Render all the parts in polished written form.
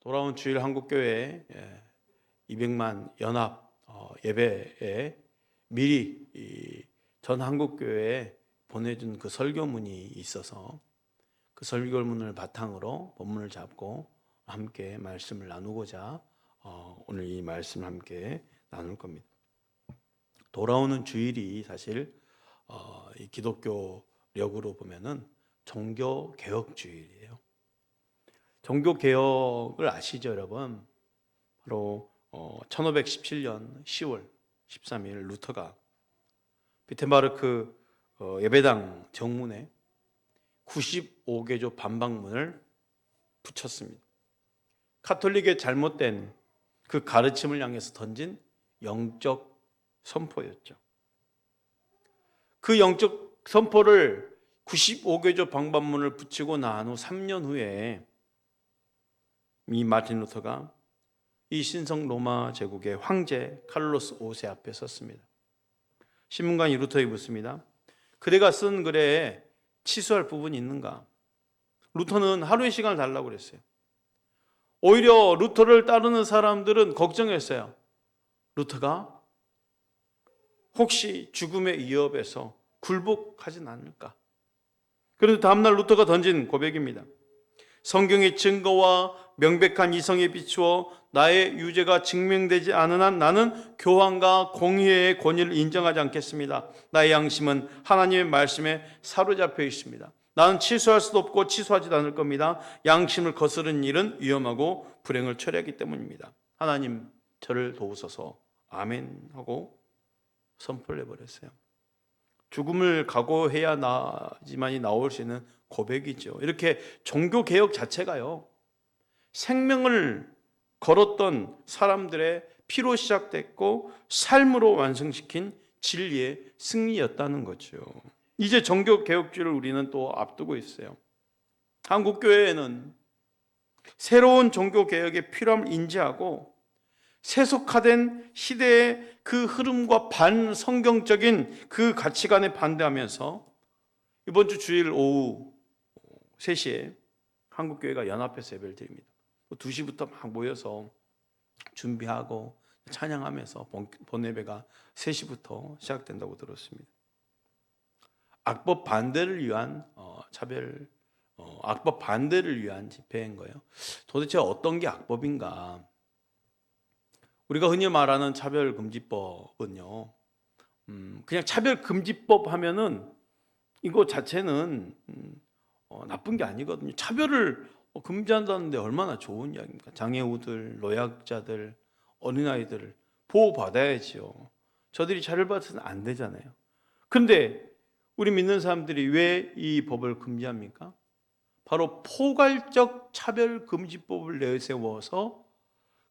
돌아온 주일 한국교회 200만 연합 예배에 미리 전 한국교회에 보내준 그 설교문이 있어서 그 설교문을 바탕으로 본문을 잡고 함께 말씀을 나누고자 오늘 이 말씀을 함께 나눌 겁니다. 돌아오는 주일이 사실 이 기독교력으로 보면은 종교개혁주일이에요. 종교개혁을 아시죠, 여러분? 바로 1517년 10월 13일 루터가 비텐바르크 예배당 정문에 95개조 반박문을 붙였습니다. 카톨릭의 잘못된 그 가르침을 향해서 던진 영적 선포였죠. 그 영적 선포를 95개조 반박문을 붙이고 난 후 3년 후에 이 마틴 루터가 이 신성 로마 제국의 황제 카를로스 5세 앞에 섰습니다. 신문관이 루터에게 묻습니다. 그대가 쓴 글에 취소할 부분이 있는가? 루터는 하루의 시간을 달라고 그랬어요. 오히려 루터를 따르는 사람들은 걱정했어요. 루터가 혹시 죽음의 위협에서 굴복하진 않을까? 그런데 다음날 루터가 던진 고백입니다. 성경의 증거와 명백한 이성에 비추어 나의 유죄가 증명되지 않은 한 나는 교황과 공의회의 권위를 인정하지 않겠습니다. 나의 양심은 하나님의 말씀에 사로잡혀 있습니다. 나는 취소할 수도 없고 취소하지도 않을 겁니다. 양심을 거스르는 일은 위험하고 불행을 초래하기 때문입니다. 하나님 저를 도우소서 아멘 하고 선포를 해버렸어요. 죽음을 각오해야지만이 나올 수 있는 고백이죠. 이렇게 종교개혁 자체가요, 생명을 걸었던 사람들의 피로 시작됐고 삶으로 완성시킨 진리의 승리였다는 거죠. 이제 종교개혁주의를 우리는 또 앞두고 있어요. 한국교회에는 새로운 종교개혁의 필요함을 인지하고 세속화된 시대의 그 흐름과 반성경적인 그 가치관에 반대하면서 이번 주 주일 오후 3시에 한국교회가 연합해서 예배를 드립니다. 2시부터 막 모여서 준비하고 찬양하면서 본 예배가 3시부터 시작된다고 들었습니다. 악법 반대를 위한 악법 반대를 위한 집회인 거예요. 도대체 어떤 게 악법인가? 우리가 흔히 말하는 차별금지법은요, 그냥 차별금지법 하면은 이거 자체는 나쁜 게 아니거든요. 차별을 금지한다는데 얼마나 좋은 이야기입니까? 장애우들, 노약자들, 어린아이들을 보호받아야지요. 저들이 차별받아서는 안 되잖아요. 그런데 우리 믿는 사람들이 왜 이 법을 금지합니까? 바로 포괄적 차별금지법을 내세워서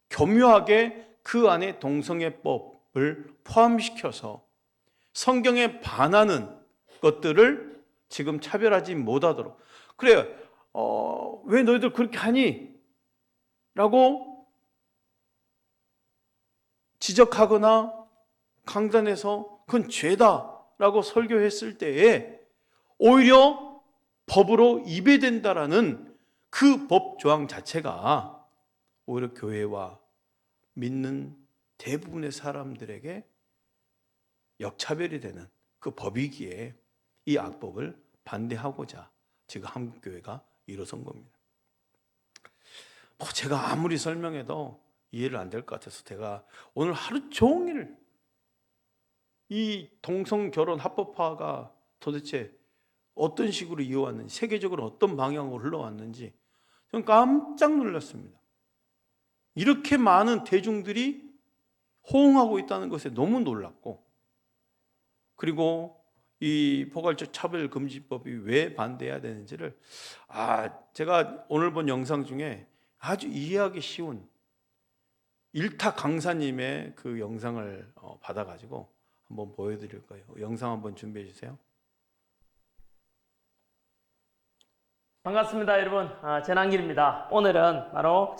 교묘하게 그 안에 동성애법을 포함시켜서 성경에 반하는 것들을 지금 차별하지 못하도록. 그래요. 왜 너희들 그렇게 하니? 라고 지적하거나 강단에서 그건 죄다 라고 설교했을 때에 오히려 법으로 위배된다라는 그 법 조항 자체가 오히려 교회와 믿는 대부분의 사람들에게 역차별이 되는 그 법이기에 이 악법을 반대하고자 지금 한국교회가 일어선 겁니다. 제가 아무리 설명해도 이해를 안 될 것 같아서 제가 오늘 하루 종일 이 동성결혼 합법화가 도대체 어떤 식으로 이어왔는지, 세계적으로 어떤 방향으로 흘러왔는지 저는 깜짝 놀랐습니다. 이렇게 많은 대중들이 호응하고 있다는 것에 너무 놀랐고, 그리고 이 포괄적 차별금지법이 왜 반대해야 되는지를 제가 오늘 본 영상 중에 아주 이해하기 쉬운 일타 강사님의 그 영상을 받아가지고 한번 보여드릴 거예요. 영상 한번 준비해 주세요. 반갑습니다, 여러분. 전한길입니다. 오늘은 바로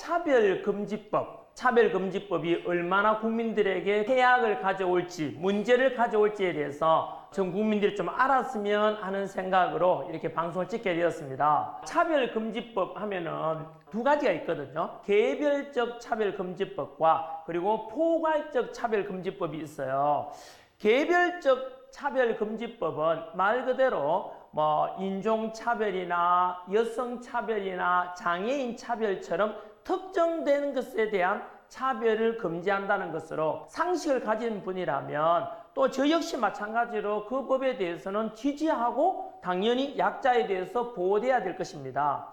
차별금지법이 얼마나 국민들에게 해악을 가져올지, 문제를 가져올지에 대해서 전 국민들이 좀 알았으면 하는 생각으로 이렇게 방송을 찍게 되었습니다. 차별금지법 하면은 두 가지가 있거든요. 개별적 차별금지법과 그리고 포괄적 차별금지법이 있어요. 개별적 차별금지법은 말 그대로 뭐 인종차별이나 여성차별이나 장애인 차별처럼 특정된 것에 대한 차별을 금지한다는 것으로 상식을 가진 분이라면 또 저 역시 마찬가지로 그 법에 대해서는 지지하고 당연히 약자에 대해서 보호돼야 될 것입니다.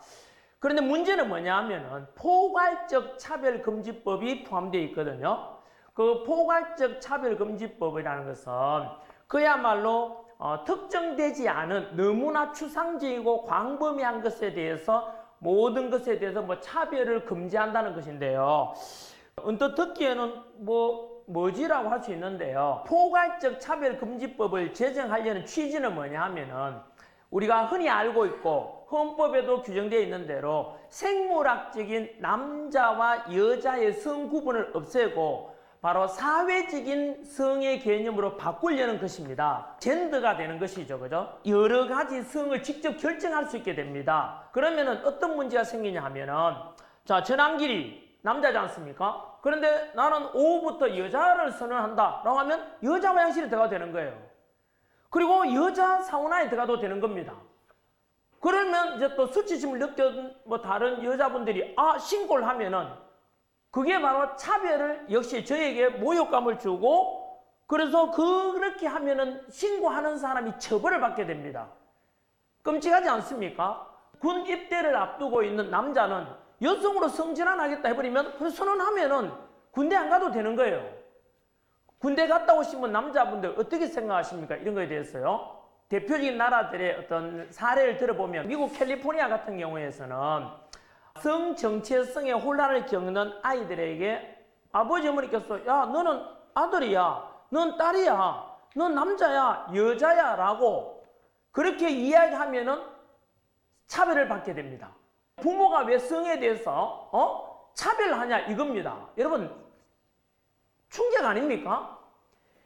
그런데 문제는 뭐냐 하면은 포괄적 차별금지법이 포함되어 있거든요. 그 포괄적 차별금지법이라는 것은 그야말로 특정되지 않은 너무나 추상적이고 광범위한 것에 대해서 모든 것에 대해서 뭐 차별을 금지한다는 것인데요. 언뜻 듣기에는 뭐지라고 할 수 있는데요. 포괄적 차별금지법을 제정하려는 취지는 뭐냐 하면은 우리가 흔히 알고 있고 헌법에도 규정되어 있는 대로 생물학적인 남자와 여자의 성 구분을 없애고 바로 사회적인 성의 개념으로 바꾸려는 것입니다. 젠더가 되는 것이죠. 그죠? 여러 가지 성을 직접 결정할 수 있게 됩니다. 그러면은 어떤 문제가 생기냐 하면은 자, 전환길이 남자지 않습니까? 그런데 나는 오후부터 여자를 선언한다 라고 하면 여자 화장실에 들어가도 되는 거예요. 그리고 여자 사우나에 들어가도 되는 겁니다. 그러면 이제 또 수치심을 느꼈던 뭐 다른 여자분들이 신고를 하면은 그게 바로 차별을 역시 저에게 모욕감을 주고 그래서 그렇게 하면은 신고하는 사람이 처벌을 받게 됩니다. 끔찍하지 않습니까? 군 입대를 앞두고 있는 남자는 여성으로 성전환하겠다 해버리면 그 선언하면은 군대 안 가도 되는 거예요. 군대 갔다 오시면 남자분들 어떻게 생각하십니까? 이런 거에 대해서요. 대표적인 나라들의 어떤 사례를 들어보면 미국 캘리포니아 같은 경우에서는 성 정체성의 혼란을 겪는 아이들에게 아버지 어머니께서 야 너는 아들이야 넌 딸이야 넌 남자야 여자야 라고 그렇게 이야기하면은 차별을 받게 됩니다. 부모가 왜 성에 대해서 차별하냐 이겁니다. 여러분 충격 아닙니까?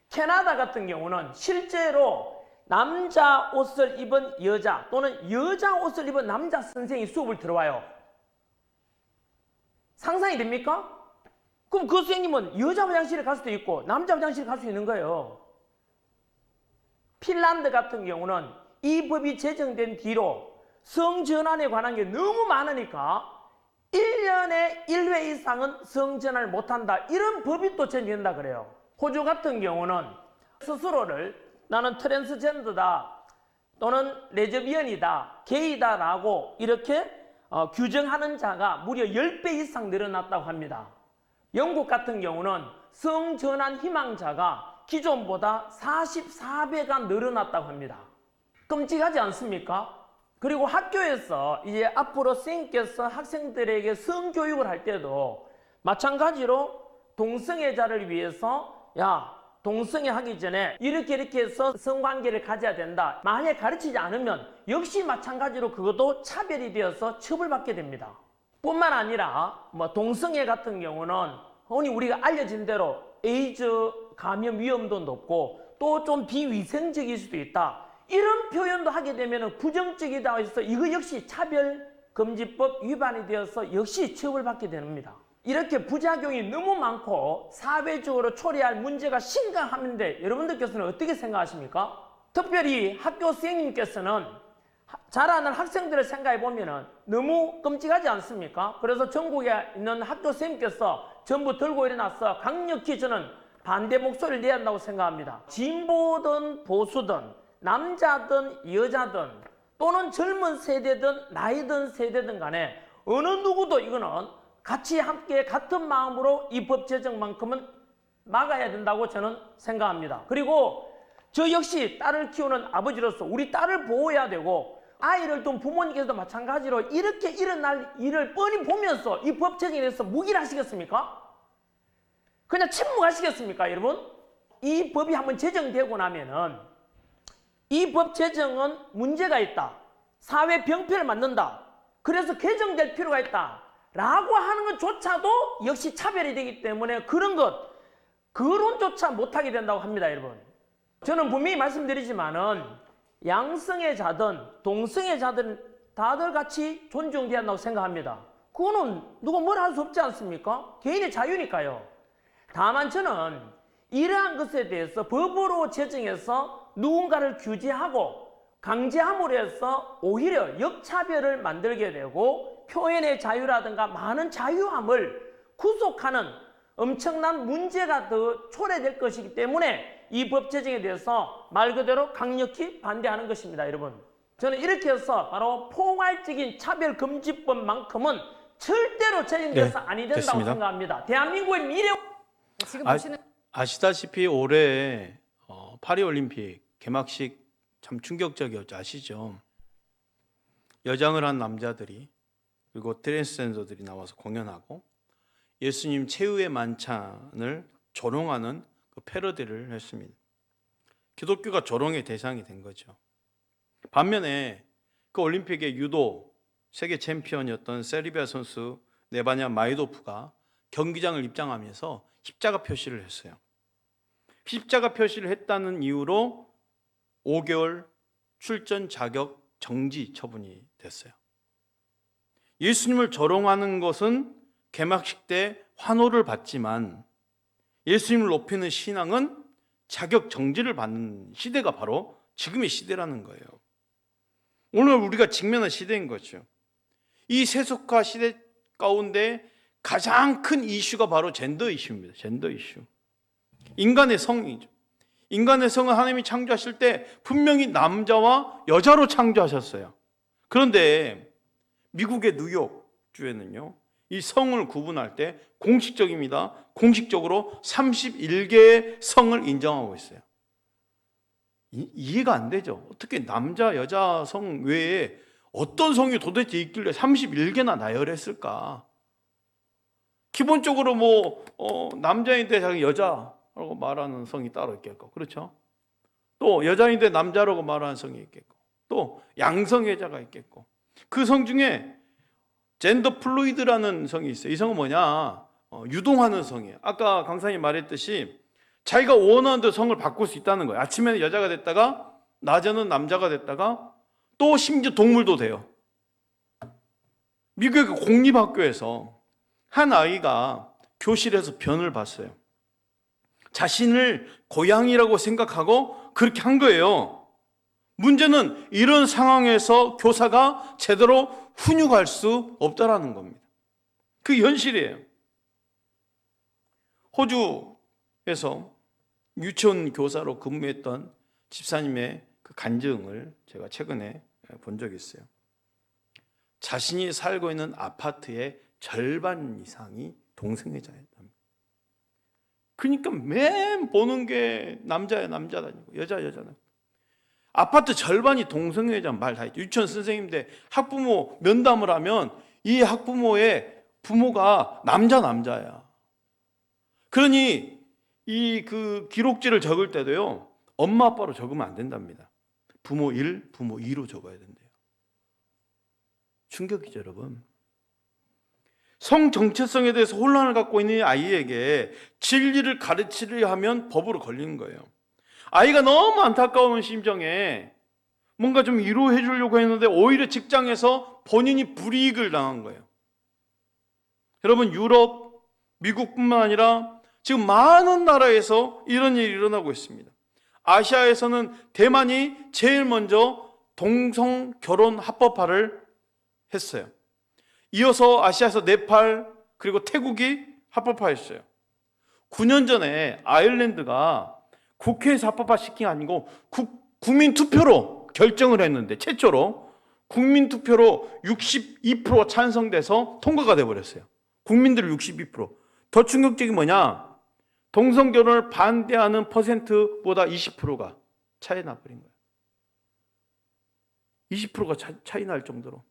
캐나다 같은 경우는 실제로 남자 옷을 입은 여자 또는 여자 옷을 입은 남자 선생이 수업을 들어와요. 상상이 됩니까? 그럼 그 선생님은 여자 화장실에 갈 수도 있고 남자 화장실에 갈 수 있는 거예요. 핀란드 같은 경우는 이 법이 제정된 뒤로 성전환에 관한 게 너무 많으니까 1년에 1회 이상은 성전환을 못한다. 이런 법이 또 제정된다 그래요. 호주 같은 경우는 스스로를 나는 트랜스젠더다 또는 레즈비언이다, 게이다라고 이렇게 규정하는 자가 무려 10배 이상 늘어났다고 합니다. 영국 같은 경우는 성전환 희망자가 기존보다 44배가 늘어났다고 합니다. 끔찍하지 않습니까? 그리고 학교에서 이제 앞으로 선생님께서 학생들에게 성교육을 할 때도 마찬가지로 동성애자를 위해서 야 동성애 하기 전에 이렇게 해서 성관계를 가져야 된다. 만약에 가르치지 않으면 역시 마찬가지로 그것도 차별이 되어서 처벌받게 됩니다. 뿐만 아니라 뭐 동성애 같은 경우는 흔히 우리가 알려진 대로 에이즈 감염 위험도 높고 또 좀 비위생적일 수도 있다. 이런 표현도 하게 되면 부정적이다 해서 이거 역시 차별금지법 위반이 되어서 역시 처벌받게 됩니다. 이렇게 부작용이 너무 많고 사회적으로 초래할 문제가 심각한데 여러분들께서는 어떻게 생각하십니까? 특별히 학교 선생님께서는 자라는 학생들을 생각해 보면 너무 끔찍하지 않습니까? 그래서 전국에 있는 학교 선생님께서 전부 들고 일어나서 강력히 저는 반대 목소리를 내야 한다고 생각합니다. 진보든 보수든 남자든 여자든 또는 젊은 세대든 나이든 세대든 간에 어느 누구도 이거는 같이 함께 같은 마음으로 이 법 제정만큼은 막아야 된다고 저는 생각합니다. 그리고 저 역시 딸을 키우는 아버지로서 우리 딸을 보호해야 되고 아이를 둔 부모님께서도 마찬가지로 이렇게 일어날 일을 뻔히 보면서 이 법 제정에 대해서 무기를 하시겠습니까? 그냥 침묵하시겠습니까, 여러분? 이 법이 한번 제정되고 나면은 이 법 제정은 문제가 있다. 사회 병폐를 만든다. 그래서 개정될 필요가 있다. 라고 하는 것조차도 역시 차별이 되기 때문에 그런 것, 거론조차 못하게 된다고 합니다, 여러분. 저는 분명히 말씀드리지만은 양성의 자든 동성의 자든 다들 같이 존중돼야 한다고 생각합니다. 그거는 누가 뭐라 할 수 없지 않습니까? 개인의 자유니까요. 다만 저는 이러한 것에 대해서 법으로 제정해서 누군가를 규제하고 강제함으로 해서 오히려 역차별을 만들게 되고 표현의 자유라든가 많은 자유함을 구속하는 엄청난 문제가 더 초래될 것이기 때문에 이 법 제정에 대해서 말 그대로 강력히 반대하는 것입니다, 여러분. 저는 이렇게 해서 바로 포괄적인 차별금지법만큼은 절대로 제정돼서 아니 된다고 됐습니다. 생각합니다. 대한민국의 미래 지금 보시는 아시다시피 올해 파리올림픽 개막식 참 충격적이었죠. 아시죠? 여장을 한 남자들이 그리고 트랜스젠더들이 나와서 공연하고 예수님 최후의 만찬을 조롱하는 그 패러디를 했습니다. 기독교가 조롱의 대상이 된 거죠. 반면에 그 올림픽의 유도 세계 챔피언이었던 세르비아 선수 네바냐 마이도프가 경기장을 입장하면서 십자가 표시를 했어요. 십자가 표시를 했다는 이유로 5개월 출전 자격 정지 처분이 됐어요. 예수님을 조롱하는 것은 개막식 때 환호를 받지만 예수님을 높이는 신앙은 자격 정지를 받는 시대가 바로 지금의 시대라는 거예요. 오늘 우리가 직면한 시대인 거죠. 이 세속화 시대 가운데 가장 큰 이슈가 바로 젠더 이슈입니다. 젠더 이슈. 인간의 성이죠. 인간의 성은 하나님이 창조하실 때 분명히 남자와 여자로 창조하셨어요. 그런데 미국의 뉴욕주에는요, 이 성을 구분할 때 공식적입니다. 공식적으로 31개의 성을 인정하고 있어요. 이해가 안 되죠. 어떻게 남자, 여자 성 외에 어떤 성이 도대체 있길래 31개나 나열했을까? 기본적으로 남자인데 자기 여자라고 말하는 성이 따로 있겠고, 그렇죠? 또 여자인데 남자라고 말하는 성이 있겠고, 또 양성애자가 있겠고, 그 성 중에 젠더 플루이드라는 성이 있어요. 이 성은 뭐냐? 유동하는 성이에요. 아까 강사님 말했듯이 자기가 원하는 대로 성을 바꿀 수 있다는 거예요. 아침에는 여자가 됐다가 낮에는 남자가 됐다가 또 심지어 동물도 돼요. 미국의 그 공립학교에서 한 아이가 교실에서 변을 봤어요. 자신을 고양이라고 생각하고 그렇게 한 거예요. 문제는 이런 상황에서 교사가 제대로 훈육할 수 없다라는 겁니다. 그게 현실이에요. 호주에서 유치원 교사로 근무했던 집사님의 그 간증을 제가 최근에 본 적이 있어요. 자신이 살고 있는 아파트의 절반 이상이 동성애자였답니다. 그러니까 맨 보는 게 남자야 남자 다니고 여자 여자 다니고. 아파트 절반이 동성애자 말 다 있죠. 유치원 선생님인데 학부모 면담을 하면 이 학부모의 부모가 남자야. 그러니 이 그 기록지를 적을 때도요, 엄마 아빠로 적으면 안 된답니다. 부모 1, 부모 2로 적어야 된대요. 충격이죠, 여러분. 성 정체성에 대해서 혼란을 갖고 있는 아이에게 진리를 가르치려 하면 법으로 걸리는 거예요. 아이가 너무 안타까운 심정에 뭔가 좀 위로해 주려고 했는데 오히려 직장에서 본인이 불이익을 당한 거예요. 여러분, 유럽, 미국뿐만 아니라 지금 많은 나라에서 이런 일이 일어나고 있습니다. 아시아에서는 대만이 제일 먼저 동성 결혼 합법화를 했어요. 이어서 아시아에서 네팔 그리고 태국이 합법화했어요. 9년 전에 아일랜드가 국회에서 합법화시킨 게 아니고 국민투표로 결정을 했는데 최초로 국민투표로 62%가 찬성돼서 통과가 돼버렸어요. 국민들 62%. 더 충격적인 뭐냐? 동성결혼을 반대하는 퍼센트보다 20%가 차이 나버린 거예요. 20%가 차이 날 정도로.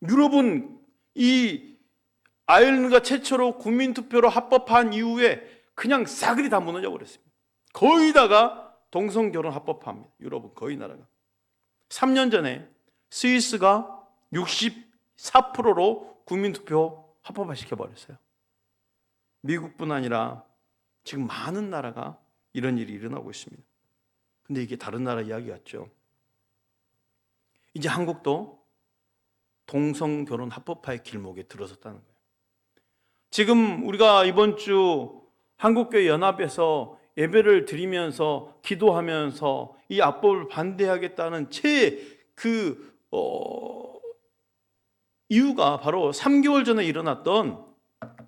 유럽은 이 아일랜드가 최초로 국민투표로 합법한 이후에 그냥 싸그리 다 무너져 버렸습니다. 거의 다가 동성결혼 합법화합니다. 유럽은 거의 나라가. 3년 전에 스위스가 64%로 국민투표 합법화 시켜버렸어요. 미국뿐 아니라 지금 많은 나라가 이런 일이 일어나고 있습니다. 근데 이게 다른 나라 이야기 같죠. 이제 한국도 동성결혼 합법화의 길목에 들어섰다는 거예요. 지금 우리가 이번 주 한국교회 연합에서 예배를 드리면서 기도하면서 이 합법을 반대하겠다는 이유가 바로 3개월 전에 일어났던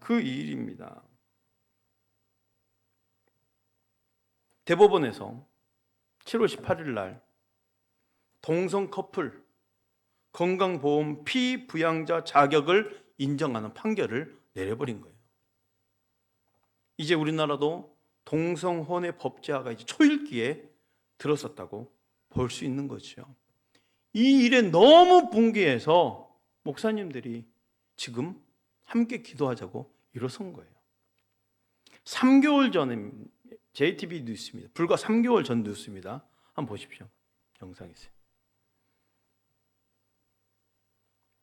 그 일입니다. 대법원에서 7월 18일 날 동성 커플 건강보험 피부양자 자격을 인정하는 판결을 내려버린 거예요. 이제 우리나라도 동성혼의 법제화가 이제 초읽기에 들어섰다고 볼 수 있는 거죠. 이 일에 너무 분개해서 목사님들이 지금 함께 기도하자고 일어선 거예요. 3개월 전에 JTB 뉴스입니다. 불과 3개월 전 뉴스입니다. 한번 보십시오. 영상이 있어요.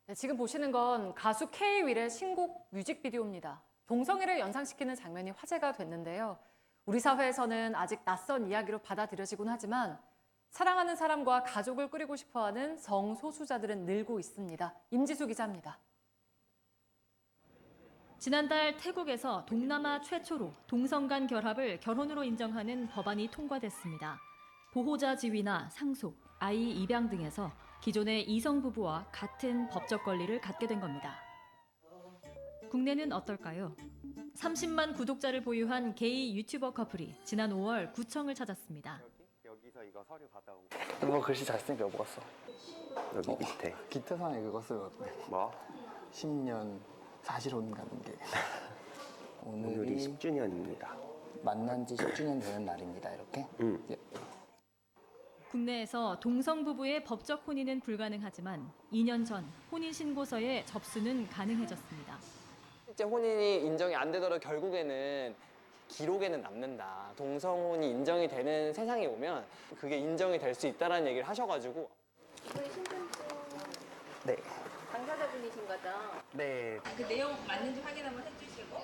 네, 지금 보시는 건 가수 K-윌의 신곡 뮤직비디오입니다. 동성애를 연상시키는 장면이 화제가 됐는데요. 우리 사회에서는 아직 낯선 이야기로 받아들여지곤 하지만 사랑하는 사람과 가족을 꾸리고 싶어하는 성소수자들은 늘고 있습니다. 임지수 기자입니다. 지난달 태국에서 동남아 최초로 동성 간 결합을 결혼으로 인정하는 법안이 통과됐습니다. 보호자 지위나 상속, 아이 입양 등에서 기존의 이성 부부와 같은 법적 권리를 갖게 된 겁니다. 국내는 어떨까요? 30만 구독자를 보유한 게이 유튜버 커플이 지난 5월 구청을 찾았습니다. 여기서 이거 서류 받아오고. 너 글씨 잘 쓰니까 여보 갔어. 여기 밑에 기특하네 그거 쓰거든. 뭐? 10년 사실혼 가는 게. 오늘이 오늘이 10주년입니다. 만난 지 10주년 되는 날입니다. 이렇게. 예. 국내에서 동성 부부의 법적 혼인은 불가능하지만 2년 전 혼인신고서의 접수는 가능해졌습니다. 실제 혼인이 인정이 안 되더라도 결국에는 기록에는 남는다. 동성혼이 인정이 되는 세상이 오면 그게 인정이 될 수 있다는 얘기를 하셔가지고. 이번에 신분증 네. 당사자분이신 거죠? 네. 그 내용 맞는지 확인 한번 해주시고.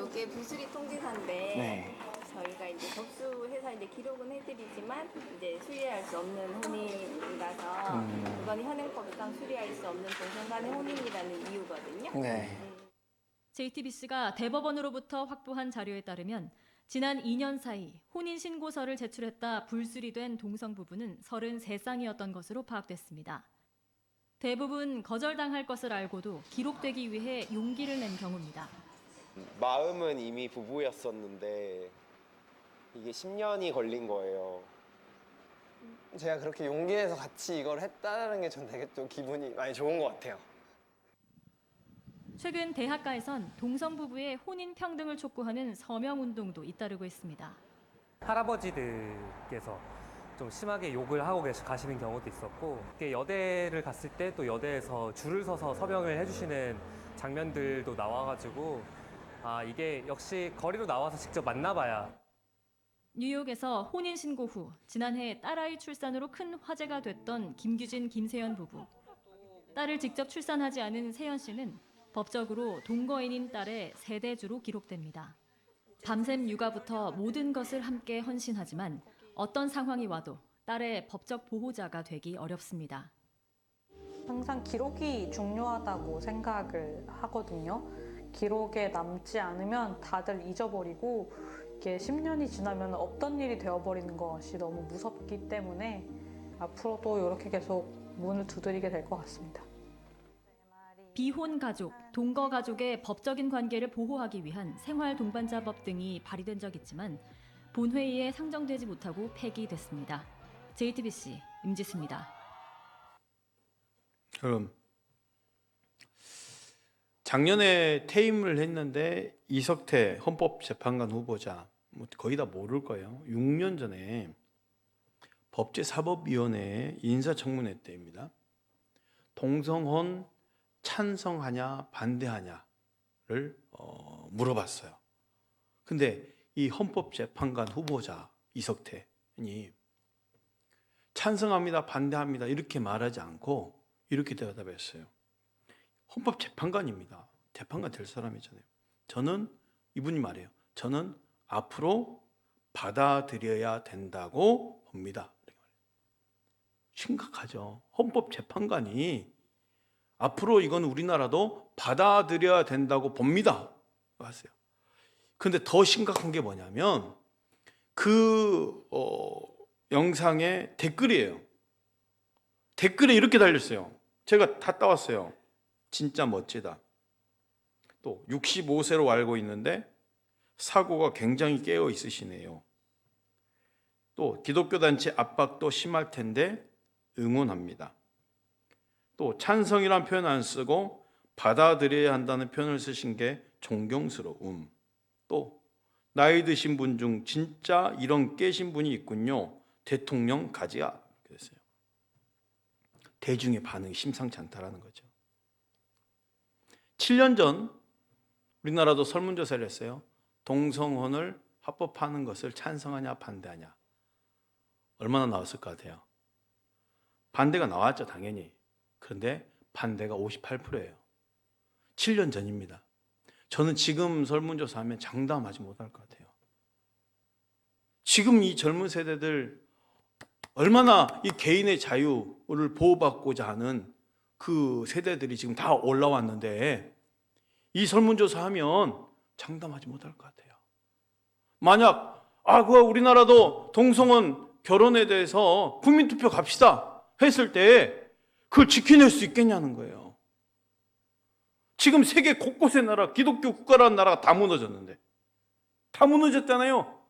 이게 부수리 통지서인데 네. 저희가 이제 접수해서 이제 기록은 해드리지만 이제 수리할 수 없는 혼인이라서 그건 현행법상 수리할 수 없는 동성 간의 혼인이라는 이유거든요. 네. JTBC가 대법원으로부터 확보한 자료에 따르면 지난 2년 사이 혼인신고서를 제출했다 불수리된 동성 부부는 33쌍이었던 것으로 파악됐습니다. 대부분 거절당할 것을 알고도 기록되기 위해 용기를 낸 경우입니다. 마음은 이미 부부였었는데 이게 10년이 걸린 거예요. 제가 그렇게 용기 내서 같이 이걸 했다는 게 전 되게 좀 기분이 많이 좋은 것 같아요. 최근 대학가에선 동성 부부의 혼인 평등을 촉구하는 서명 운동도 잇따르고 있습니다. 할아버지들께서 좀 심하게 욕을 하고 가시는 경우도 있었고, 여대를 갔을 때 또 여대에서 줄을 서서 서명을 해주시는 장면들도 나와가지고 이게 역시 거리로 나와서 직접 만나봐야. 뉴욕에서 혼인 신고 후 지난해 딸아이 출산으로 큰 화제가 됐던 김규진, 김세연 부부. 딸을 직접 출산하지 않은 세연 씨는 법적으로 동거인인 딸의 세대주로 기록됩니다. 밤샘 육아부터 모든 것을 함께 헌신하지만 어떤 상황이 와도 딸의 법적 보호자가 되기 어렵습니다. 항상 기록이 중요하다고 생각을 하거든요. 기록에 남지 않으면 다들 잊어버리고 이게 10년이 지나면 없던 일이 되어버리는 것이 너무 무섭기 때문에 앞으로도 이렇게 계속 문을 두드리게 될 것 같습니다. 비혼 가족, 동거 가족의 법적인 관계를 보호하기 위한 생활 동반자법 등이 발의된 적 있지만 본회의에 상정되지 못하고 폐기됐습니다. JTBC 임지수입니다. 그럼 작년에 퇴임을 했는데 이석태 헌법재판관 후보자 거의 다 모를 거예요. 6년 전에 법제사법위원회 인사청문회 때입니다. 동성혼 찬성하냐 반대하냐를 물어봤어요. 근데 이 헌법재판관 후보자 이석태니 찬성합니다 반대합니다 이렇게 말하지 않고 이렇게 대답했어요. 헌법재판관입니다. 재판관 될 사람이잖아요. 저는 이분이 말해요. 저는 앞으로 받아들여야 된다고 봅니다. 심각하죠. 헌법재판관이 앞으로 이건 우리나라도 받아들여야 된다고 봅니다. 하세요. 근데 더 심각한 게 뭐냐면 그 영상의 댓글이에요. 댓글에 이렇게 달렸어요. 제가 다 따왔어요. 진짜 멋지다. 또 65세로 알고 있는데 사고가 굉장히 깨어 있으시네요. 또 기독교 단체 압박도 심할 텐데 응원합니다. 또 찬성이란 표현 안 쓰고 받아들여야 한다는 표현을 쓰신 게 존경스러움. 또 나이 드신 분 중 진짜 이런 깨신 분이 있군요. 대통령 가지야. 그랬어요. 대중의 반응이 심상치 않다라는 거죠. 7년 전 우리나라도 설문조사를 했어요. 동성혼을 합법화하는 것을 찬성하냐 반대하냐. 얼마나 나왔을 것 같아요? 반대가 나왔죠, 당연히. 그런데 반대가 58%예요. 7년 전입니다. 저는 지금 설문조사하면 장담하지 못할 것 같아요. 지금 이 젊은 세대들 얼마나 이 개인의 자유를 보호받고자 하는 그 세대들이 지금 다 올라왔는데 이 설문조사하면 장담하지 못할 것 같아요. 만약 그 우리나라도 동성혼 결혼에 대해서 국민투표 갑시다 했을 때 그걸 지켜낼 수 있겠냐는 거예요. 지금 세계 곳곳의 나라, 기독교 국가라는 나라가 다 무너졌는데 다 무너졌잖아요.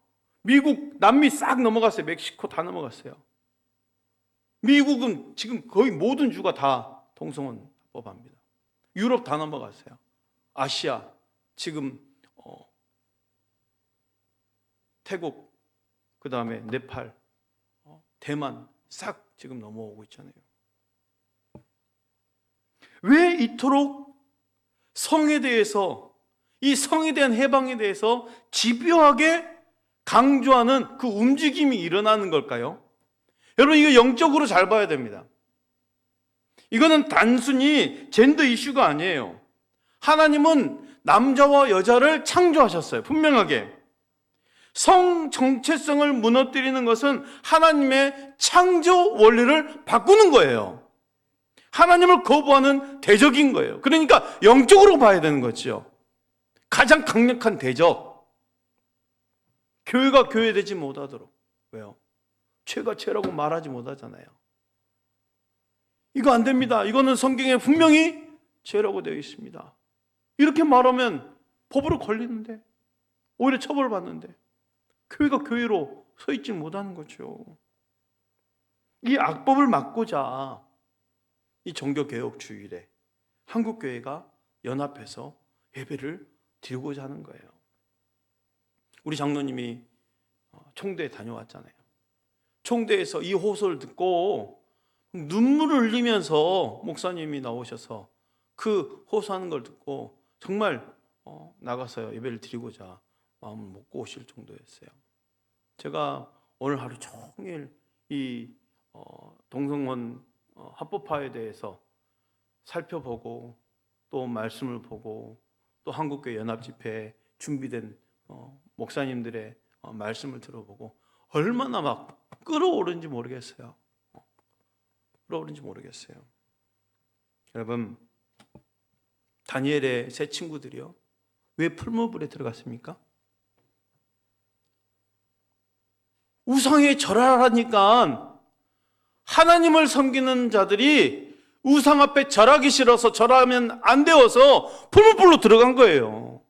미국, 남미 싹 넘어갔어요. 멕시코 다 넘어갔어요. 미국은 지금 거의 모든 주가 다 동성혼 합법합니다. 유럽 다 넘어갔어요. 아시아, 지금 태국, 그 다음에 네팔, 대만 싹 지금 넘어오고 있잖아요. 왜 이토록 성에 대해서, 이 성에 대한 해방에 대해서 집요하게 강조하는 그 움직임이 일어나는 걸까요? 여러분, 이거 영적으로 잘 봐야 됩니다. 이거는 단순히 젠더 이슈가 아니에요. 하나님은 남자와 여자를 창조하셨어요. 분명하게. 성 정체성을 무너뜨리는 것은 하나님의 창조 원리를 바꾸는 거예요. 하나님을 거부하는 대적인 거예요. 그러니까 영적으로 봐야 되는 거죠. 가장 강력한 대적. 교회가 교회되지 못하도록. 왜요? 죄가 죄라고 말하지 못하잖아요. 이거 안 됩니다. 이거는 성경에 분명히 죄라고 되어 있습니다. 이렇게 말하면 법으로 걸리는데, 오히려 처벌받는데, 교회가 교회로 서 있지 못하는 거죠. 이 악법을 막고자 이 종교개혁 주일에 한국교회가 연합해서 예배를 드리고자 하는 거예요. 우리 장로님이 총대에 다녀왔잖아요. 총대에서 이 호소를 듣고 눈물을 흘리면서 목사님이 나오셔서 그 호소하는 걸 듣고 정말 나가서 예배를 드리고자 마음을 먹고 오실 정도였어요. 제가 오늘 하루 종일 이 동성혼 합법화에 대해서 살펴보고 또 말씀을 보고 또 한국교회 연합집회에 준비된 목사님들의 말씀을 들어보고 얼마나 막 끌어오르는지 모르겠어요. 끌어오르는지 모르겠어요. 여러분, 다니엘의 세 친구들이요, 왜 풀무불에 들어갔습니까? 우상에 절하라니까 하나님을 섬기는 자들이 우상 앞에 절하기 싫어서 절하면 안 되어서 풀무불로 들어간 거예요.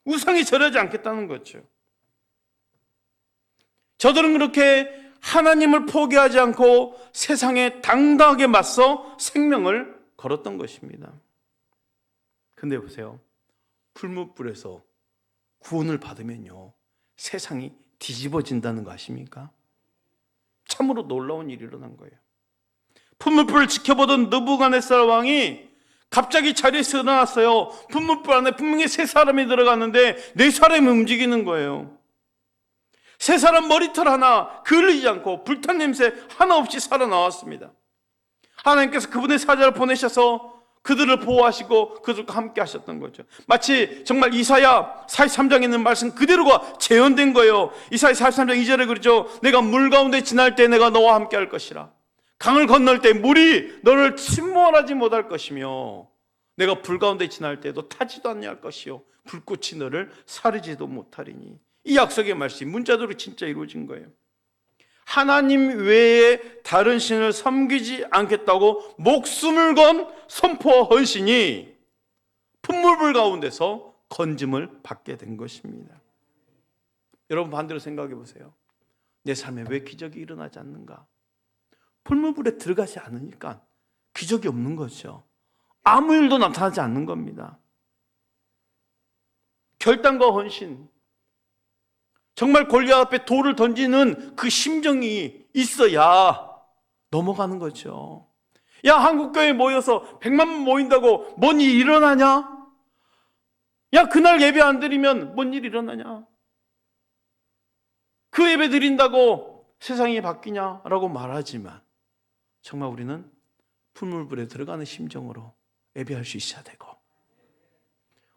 우상에 절하지 않겠다는 거죠. 저들은 그렇게 하나님을 포기하지 않고 세상에 당당하게 맞서 생명을 걸었던 것입니다. 근데 보세요. 풀무불에서 구원을 받으면요, 세상이 뒤집어진다는 거 아십니까? 참으로 놀라운 일이 일어난 거예요. 풀무불을 지켜보던 느부갓네살 왕이 갑자기 자리에서 일어났어요. 풀무불 안에 분명히 세 사람이 들어갔는데 네 사람이 움직이는 거예요. 세 사람 머리털 하나 그을리지 않고 불탄 냄새 하나 없이 살아나왔습니다. 하나님께서 그분의 사자를 보내셔서 그들을 보호하시고 그들과 함께 하셨던 거죠. 마치 정말 이사야 43장에 있는 말씀 그대로가 재현된 거예요. 이사야 43장 2절에 그러죠. 내가 물 가운데 지날 때 내가 너와 함께 할 것이라. 강을 건널 때 물이 너를 침몰하지 못할 것이며 내가 불 가운데 지날 때도 타지도 않을 것이요 불꽃이 너를 사르지도 못하리니. 이 약속의 말씀이 문자대로 진짜 이루어진 거예요. 하나님 외에 다른 신을 섬기지 않겠다고 목숨을 건 선포 헌신이 풍물불 가운데서 건짐을 받게 된 것입니다. 여러분 반대로 생각해 보세요. 내 삶에 왜 기적이 일어나지 않는가? 풀무불에 들어가지 않으니까 기적이 없는 거죠. 아무 일도 나타나지 않는 겁니다. 결단과 헌신, 정말 골리앗 앞에 돌을 던지는 그 심정이 있어야 넘어가는 거죠. 야, 한국교회에 모여서 100만 모인다고 뭔 일이 일어나냐? 야, 그날 예배 안 드리면 뭔 일이 일어나냐? 그 예배 드린다고 세상이 바뀌냐라고 말하지만 정말 우리는 풀물불에 들어가는 심정으로 예배할 수 있어야 되고,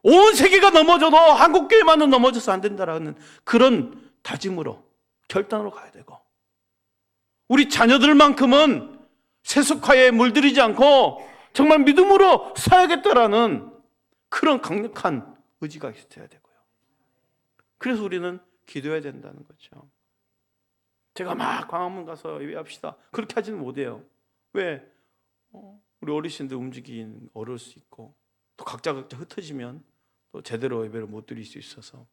온 세계가 넘어져도 한국교회만은 넘어져서 안 된다라는 그런 다짐으로 결단으로 가야 되고, 우리 자녀들만큼은 세속화에 물들이지 않고 정말 믿음으로 살아야겠다라는 그런 강력한 의지가 있어야 되고요. 그래서 우리는 기도해야 된다는 거죠. 제가 막 광화문 가서 예배합시다 그렇게 하지는 못해요. 왜? 우리 어르신들 움직이긴 어려울 수 있고, 또 각자 흩어지면 또 제대로 예배를 못 드릴 수 있어서,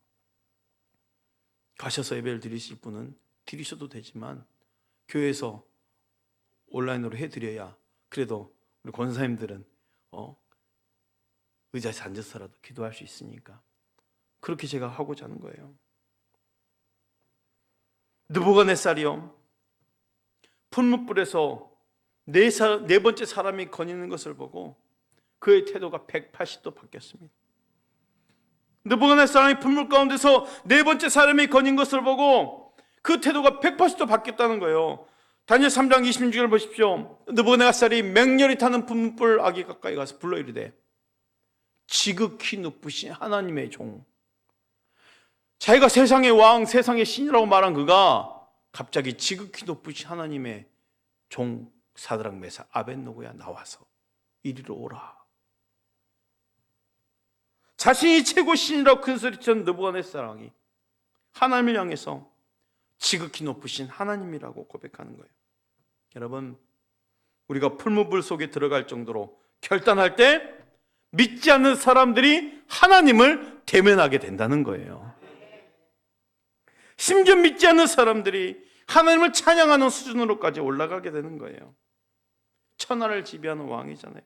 가셔서 예배를 드리실 분은 드리셔도 되지만 교회에서 온라인으로 해드려야 그래도 우리 권사님들은 의자에 앉아서라도 기도할 수 있으니까 그렇게 제가 하고자 하는 거예요. 느부갓네살이요, 풀무불에서 네 번째 사람이 거니는 것을 보고 그의 태도가 180도 바뀌었습니다. 느부갓네살이 풀물 가운데서 네 번째 사람이 거닌 것을 보고 그 태도가 180도 바뀌었다는 거예요. 다니엘 3장 26절 보십시오. 느부갓네살이 맹렬히 타는 풀무불 아기 가까이 가서 불러 이르되 지극히 높으신 하나님의 종, 자기가 세상의 왕, 세상의 신이라고 말한 그가 갑자기 지극히 높으신 하나님의 종 사드락 메삭 아벳느고야 나와서 이리로 오라. 자신이 최고 신이라고 큰소리쳤던 느부갓네살 왕이 하나님을 향해서 지극히 높으신 하나님이라고 고백하는 거예요. 여러분, 우리가 풀무불 속에 들어갈 정도로 결단할 때 믿지 않는 사람들이 하나님을 대면하게 된다는 거예요. 심지어 믿지 않는 사람들이 하나님을 찬양하는 수준으로까지 올라가게 되는 거예요. 천하를 지배하는 왕이잖아요.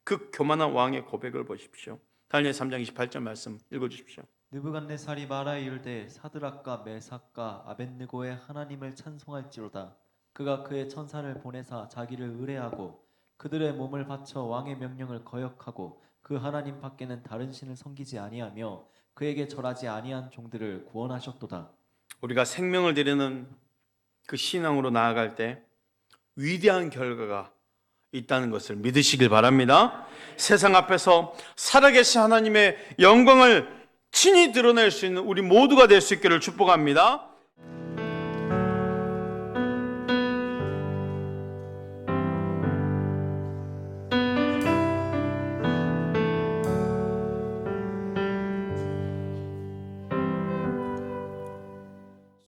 그 교만한 왕의 고백을 보십시오. 다니엘 3장 28절 말씀 읽어주십시오. 느부갓네살이 말하여 이르되 사드락과 메삭과 아벳느고의 하나님을 찬송할지로다. 그가 그의 천사를 보내사 자기를 의뢰하고 그들의 몸을 바쳐 왕의 명령을 거역하고 그 하나님 밖에는 다른 신을 섬기지 아니하며 그에게 절하지 아니한 종들을 구원하셨도다. 우리가 생명을 드리는 그 신앙으로 나아갈 때 위대한 결과가 있다는 것을 믿으시길 바랍니다. 세상 앞에서 살아계신 하나님의 영광을 친히 드러낼 수 있는 우리 모두가 될 수 있기를 축복합니다.